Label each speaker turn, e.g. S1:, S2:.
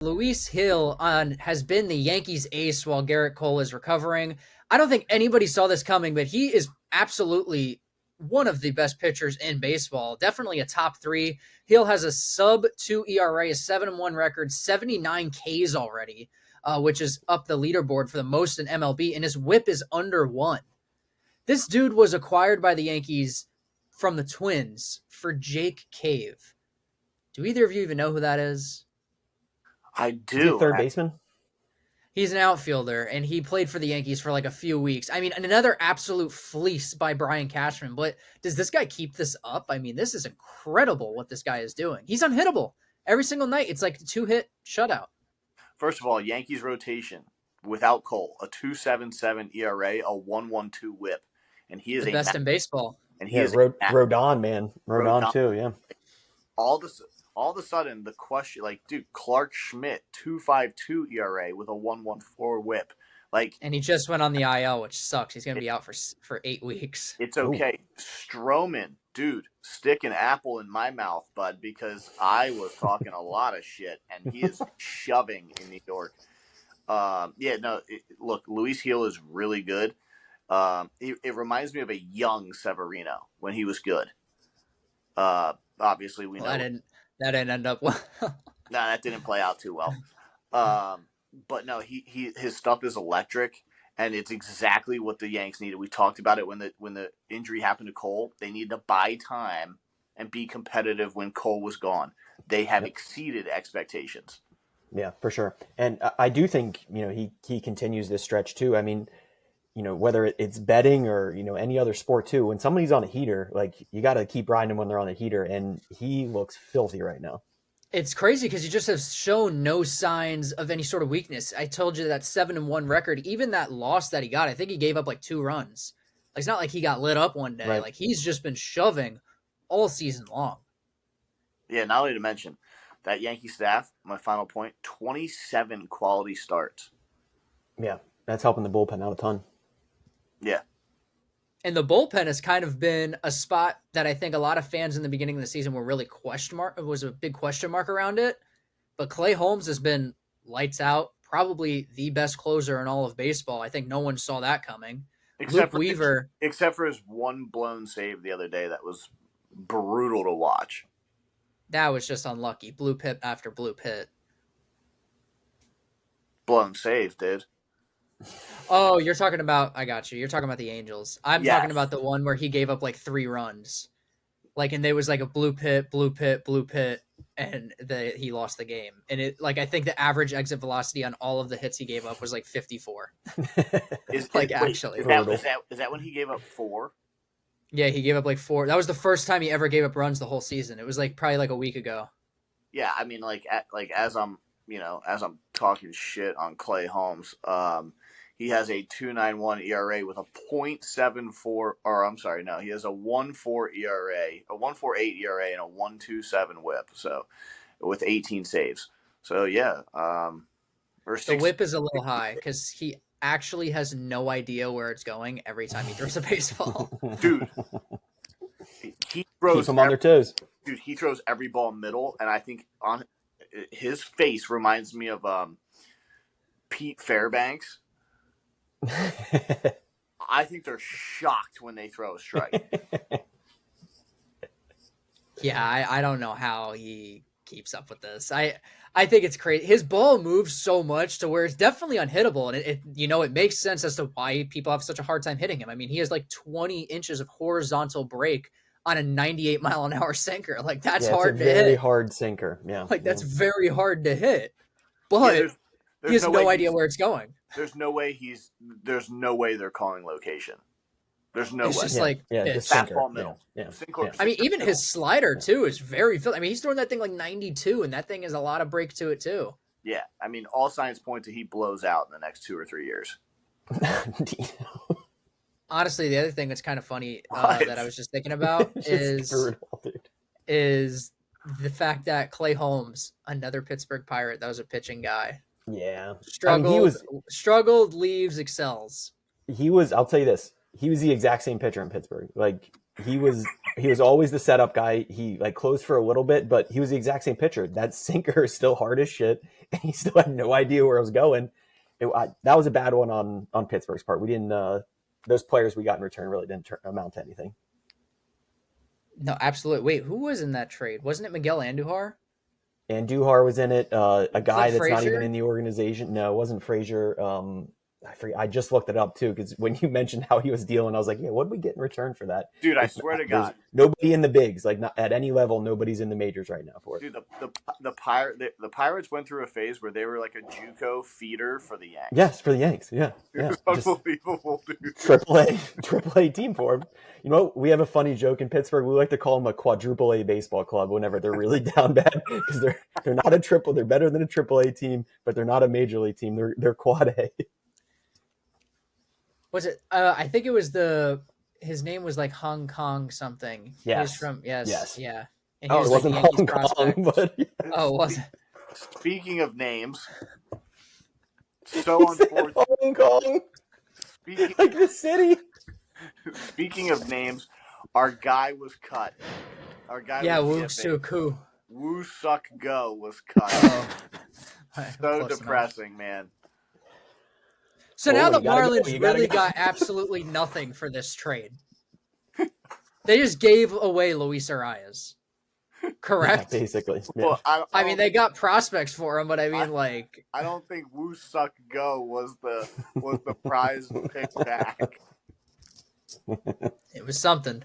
S1: Luis Gil has been the Yankees ace while Garrett Cole is recovering. I don't think anybody saw this coming, but he is absolutely one of the best pitchers in baseball. Definitely a top three. Gil has a sub 2 ERA, a 7-1 record, 79 Ks already, which is up the leaderboard for the most in MLB, and his whip is under 1. This dude was acquired by the Yankees from the Twins for Jake Cave. Do either of you even know who that is?
S2: I
S3: Is he a
S2: do.
S3: third baseman?
S1: He's an outfielder, and he played for the Yankees for like a few weeks. I mean, another absolute fleece by Brian Cashman. But does this guy keep this up? I mean, this is incredible what this guy is doing. He's unhittable. Every single night, it's like a 2-hit shutout.
S2: First of all, Yankees rotation without Cole, a 2.77 ERA, a 1.12 WHIP, and he is
S1: The best in baseball.
S2: And he
S3: Yeah,
S2: is
S3: Rodon, man. Rodon too, yeah.
S2: All of a sudden, the question, like, dude, Clark Schmidt, 2.52 ERA with a 1.14 WHIP. Like,
S1: and he just went on the IL, which sucks. He's going to be out for 8 weeks.
S2: It's okay. Ooh. Stroman, dude, stick an apple in my mouth, bud, because I was talking a lot of shit, and he is shoving in New York. Look, Luis Gil is really good. It reminds me of a young Severino when he was good. Obviously, we know
S1: that didn't end up well.
S2: No, that didn't play out too well. But no, his stuff is electric, and it's exactly what the Yanks needed. We talked about it when the injury happened to Cole. They needed to buy time and be competitive when Cole was gone. They have exceeded expectations.
S3: Yeah, for sure. And I do think, he continues this stretch too. I mean, whether it's betting or, any other sport too, when somebody's on a heater, like, you got to keep riding them when they're on a heater, and he looks filthy right now.
S1: It's crazy because he just has shown no signs of any sort of weakness. I told you that 7-1 record, even that loss that he got, I think he gave up like 2 runs. Like, it's not like he got lit up one day. Right. Like, he's just been shoving all season long.
S2: Yeah, not only to mention that Yankee staff, my final point, 27 quality starts.
S3: Yeah, that's helping the bullpen out a ton.
S2: Yeah.
S1: And the bullpen has kind of been a spot that I think a lot of fans in the beginning of the season were really was a big question mark around it. But Clay Holmes has been lights out, probably the best closer in all of baseball. I think no one saw that coming.
S2: Except for his one blown save the other day that was brutal to watch.
S1: That was just unlucky. Blue pit after blue pit.
S2: Blown save, dude.
S1: Oh, you're talking about, I got you. You're talking about the Angels. I'm talking about the one where he gave up like 3 runs. Like, and there was like a blue pit, and he lost the game. And it, like, I think the average exit velocity on all of the hits he gave up was like 54.
S2: Is that when he gave up 4?
S1: Yeah, he gave up like 4. That was the first time he ever gave up runs the whole season. It was like probably like a week ago.
S2: Yeah, I mean, as I'm talking shit on Clay Holmes, he has a 2.91 ERA with a 0.74, or I'm sorry, no, he has a 1.4 ERA, a 1.48 ERA, and a 1.27 WHIP. So, with 18 saves. So yeah,
S1: the WHIP is a little high because he actually has no idea where it's going every time he throws a baseball.
S2: Dude, he throws.
S3: Keep them on their toes.
S2: Dude, he throws every ball middle, and I think on his face reminds me of Pete Fairbanks. I think they're shocked when they throw a strike.
S1: Yeah, I don't know how he keeps up with this. I think it's crazy. His ball moves so much to where it's definitely unhittable, and it makes sense as to why people have such a hard time hitting him. I mean, he has like 20 inches of horizontal break on a 98 mile an hour sinker. Like, that's hard to hit.
S3: Very hard sinker. Yeah.
S1: Like, that's very hard to hit. But he has no idea where it's going.
S2: There's no way they're calling location. There's no way.
S1: It's just
S2: fastball middle.
S3: Yeah.
S1: I mean, even his slider too is very. I mean, he's throwing that thing like 92, and that thing has a lot of break to it too.
S2: Yeah, I mean, all signs point to he blows out in the next 2 or 3 years.
S1: Honestly, the other thing that's kind of funny that I was just thinking about is the fact that Clay Holmes, another Pittsburgh Pirate, that was a pitching guy.
S3: Yeah.
S1: Struggled, leaves, excels.
S3: I'll tell you this. He was the exact same pitcher in Pittsburgh. Like, he was always the setup guy. He like closed for a little bit, but he was the exact same pitcher. That sinker is still hard as shit, and he still had no idea where it was going. That was a bad one on Pittsburgh's part. We didn't. Those players we got in return really didn't amount to anything.
S1: No, absolutely. Wait, who was in that trade? Wasn't it Miguel Andujar?
S3: Andujar was in it. A guy that's not even
S1: Frazier?
S3: in the organization. No, it wasn't Frazier. I forget. I just looked it up too because when you mentioned how he was dealing, I was like, "Yeah, what did we get in return for that?"
S2: Dude, I swear to God,
S3: nobody in the bigs, like not at any level, nobody's in the majors right now for it.
S2: dude, the Pirates went through a phase where they were like a JUCO feeder for the Yanks.
S3: Yes, for the Yanks. Yeah,
S2: It was unbelievable, dude.
S3: Triple A team for them. You know, we have a funny joke in Pittsburgh. We like to call them a quadruple A baseball club whenever they're really down bad because they're not a triple. They're better than a triple A team, but they're not a major league team. They're quad A.
S1: Was it? I think it was his name was like Hong Kong something.
S3: Yes.
S1: He's from yeah. And he
S3: Oh,
S1: was
S3: it wasn't
S1: like Yankees
S3: Hong Kong,
S1: prospect.
S3: but yeah.
S1: Oh, was it?
S2: Speaking of names, so unfortunate.
S3: Hong Kong, like the city.
S2: Speaking of names, our guy was cut. Our guy,
S1: Woo Suk-Koo.
S2: Woo Suck Go was cut. So depressing,
S1: enough.
S2: Man.
S1: So now the Marlins really got absolutely nothing for this trade. They just gave away Luis Arias. Correct?
S3: Yeah, basically. Yeah.
S2: Well,
S1: I mean, they got prospects for him, but I mean,
S2: I don't think Woo Suck Go was the prize pick back.
S1: It was something.